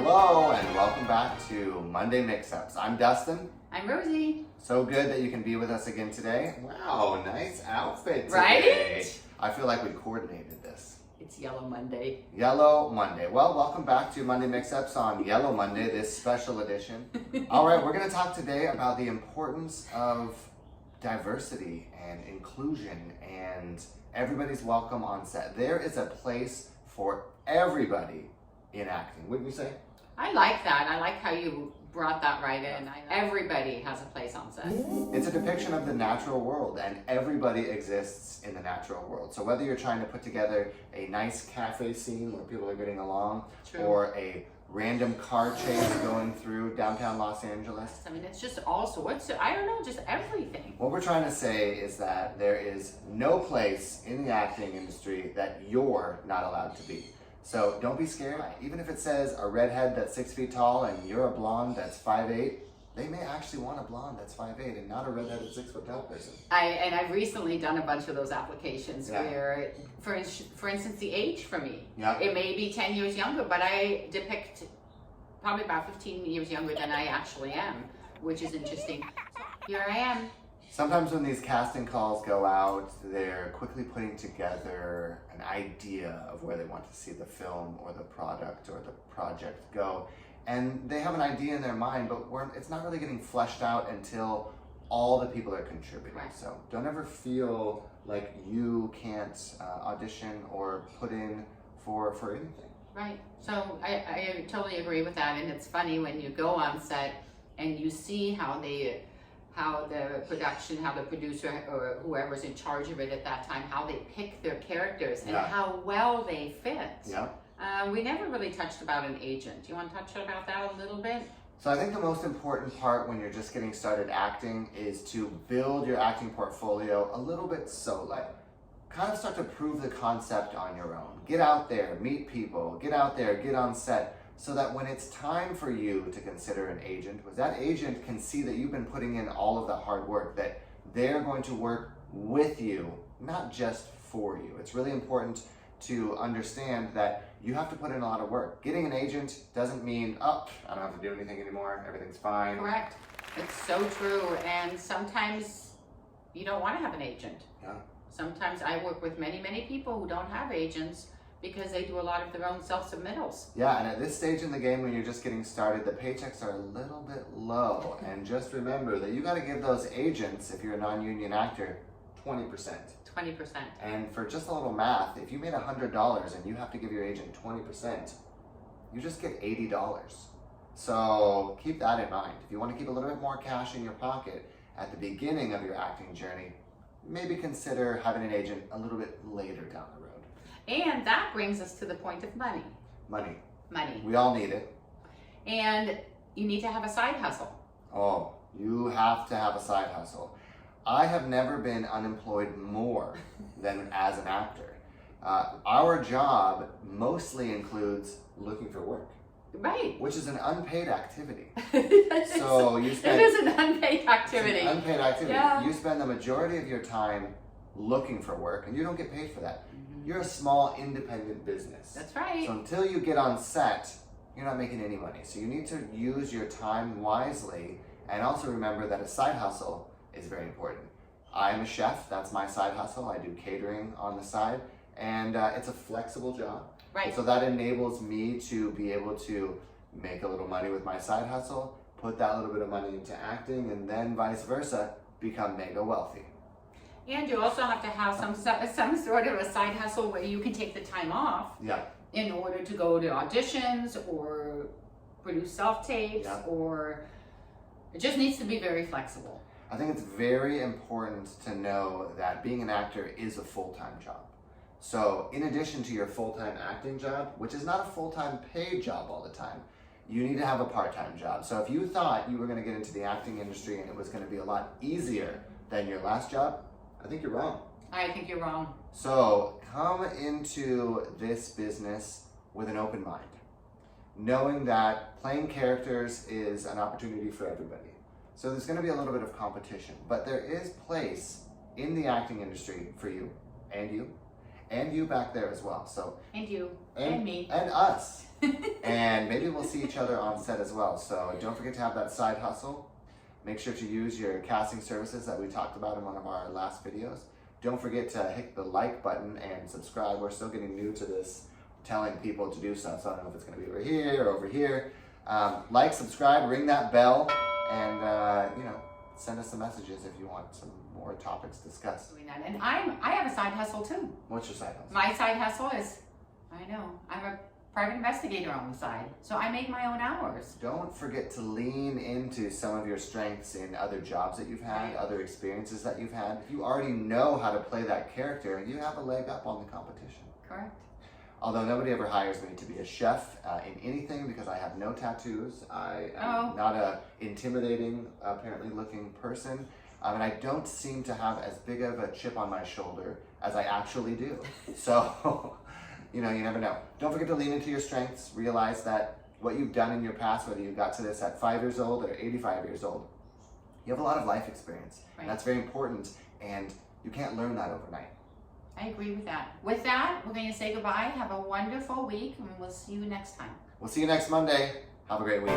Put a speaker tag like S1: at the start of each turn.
S1: Hello and welcome back to Monday Mix-Ups. I'm Dustin.
S2: I'm Rosie.
S1: So good that you can be with us again today. Wow, nice outfit today.
S2: Right?
S1: I feel like we coordinated this.
S2: It's Yellow Monday.
S1: Yellow Monday. Well, welcome back to Monday Mix-Ups on Yellow Monday, this special edition. All right, we're going to talk today about the importance of diversity and inclusion and everybody's welcome on set. There is a place for everybody in acting, wouldn't you say?
S2: I like that. I like how you brought that right in. Everybody has a place on set.
S1: It's a depiction of the natural world, and everybody exists in the natural world. So whether you're trying to put together a nice cafe scene where people are getting along,
S2: True.
S1: or a random car chase going through downtown Los Angeles.
S2: I mean, it's just all sorts of, I don't know, just everything.
S1: What we're trying to say is that there is no place in the acting industry that you're not allowed to be. So don't be scared. Even if it says a redhead that's 6 feet tall and you're a blonde that's 5'8", they may actually want a blonde that's 5'8" and not a redhead that's 6 foot tall person.
S2: I've recently done a bunch of those applications where, for instance, the age for me.
S1: Yeah.
S2: It may be 10 years younger, but I depict probably about 15 years younger than I actually am, which is interesting. Here I am.
S1: Sometimes when these casting calls go out, they're quickly putting together an idea of where they want to see the film or the product or the project go. And they have an idea in their mind, but it's not really getting fleshed out until all the people are contributing.
S2: Right.
S1: So don't ever feel like you can't audition or put in for anything.
S2: Right. So I totally agree with that. And it's funny when you go on set and you see how the production, how the producer or whoever's in charge of it at that time, how they pick their characters and how well they fit.
S1: Yeah.
S2: We never really touched about an agent. Do you want to touch about that a little bit?
S1: So I think the most important part when you're just getting started acting is to build your acting portfolio a little bit solo. Kind of start to prove the concept on your own. Get out there, meet people, get out there, get on set, so that when it's time for you to consider an agent, that agent can see that you've been putting in all of the hard work, that they're going to work with you, not just for you. It's really important to understand that you have to put in a lot of work. Getting an agent doesn't mean, oh, I don't have to do anything anymore, everything's fine.
S2: Correct. It's so true. And sometimes you don't want to have an agent.
S1: Yeah.
S2: Sometimes I work with many, many people who don't have agents because they do a lot of their own self-submittals.
S1: Yeah, and at this stage in the game when you're just getting started, the paychecks are a little bit low. And just remember that you got to give those agents, if you're a non-union actor, 20%.
S2: 20%.
S1: And for just a little math, if you made $100 and you have to give your agent 20%, you just get $80. So keep that in mind. If you want to keep a little bit more cash in your pocket at the beginning of your acting journey, maybe consider having an agent a little bit later down the road.
S2: And that brings us to the point of money.
S1: Money.
S2: Money.
S1: We all need it.
S2: And you need to have a side hustle.
S1: Oh, you have to have a side hustle. I have never been unemployed more than as an actor. Our job mostly includes looking for work.
S2: Right.
S1: Which is an unpaid activity.
S2: So
S1: you spend,
S2: it is an unpaid activity.
S1: It's an unpaid activity.
S2: Yeah.
S1: You spend the majority of your time looking for work and you don't get paid for that. You're a small independent business.
S2: That's right.
S1: So until you get on set, you're not making any money. So you need to use your time wisely and also remember that a side hustle is very important. I'm a chef, that's my side hustle. I do catering on the side and it's a flexible job.
S2: Right.
S1: So that enables me to be able to make a little money with my side hustle, put that little bit of money into acting, and then vice versa, become mega wealthy.
S2: And you also have to have some sort of a side hustle where you can take the time off in order to go to auditions or produce self-tapes or it just needs to be very flexible.
S1: I think it's very important to know that being an actor is a full-time job. So in addition to your full-time acting job, which is not a full-time paid job all the time, you need to have a part-time job. So if you thought you were going to get into the acting industry and it was going to be a lot easier than your last job, I think you're wrong.
S2: I think you're wrong.
S1: So come into this business with an open mind, knowing that playing characters is an opportunity for everybody. So there's going to be a little bit of competition, but there is place in the acting industry for you and you back there as well. So
S2: and you and me
S1: and us. And maybe we'll see each other on set as well. So don't forget to have that side hustle. Make sure to use your casting services that we talked about in one of our last videos. Don't forget to hit the like button and subscribe. We're still getting new to this, telling people to do stuff. So I don't know if it's going to be over here or over here. Like, subscribe, ring that bell, and send us some messages if you want some more topics discussed.
S2: Doing that. And I have a side hustle too.
S1: What's your side hustle?
S2: My side hustle is, I'm a private investigator on the side, so I make my own hours.
S1: Don't forget to lean into some of your strengths in other jobs that you've had, other experiences that you've had. If you already know how to play that character, you have a leg up on the competition.
S2: Correct.
S1: Although nobody ever hires me to be a chef in anything because I have no tattoos. I am not a intimidating, apparently looking person. And I don't seem to have as big of a chip on my shoulder as I actually do. So, you never know. Don't forget to lean into your strengths. Realize that what you've done in your past, whether you got to this at 5 years old or 85 years old, you have a lot of life experience.
S2: Right.
S1: That's very important, and you can't learn that overnight.
S2: I agree with that. With that, we're going to say goodbye. Have a wonderful week, and we'll see you next time.
S1: We'll see you next Monday. Have a great week.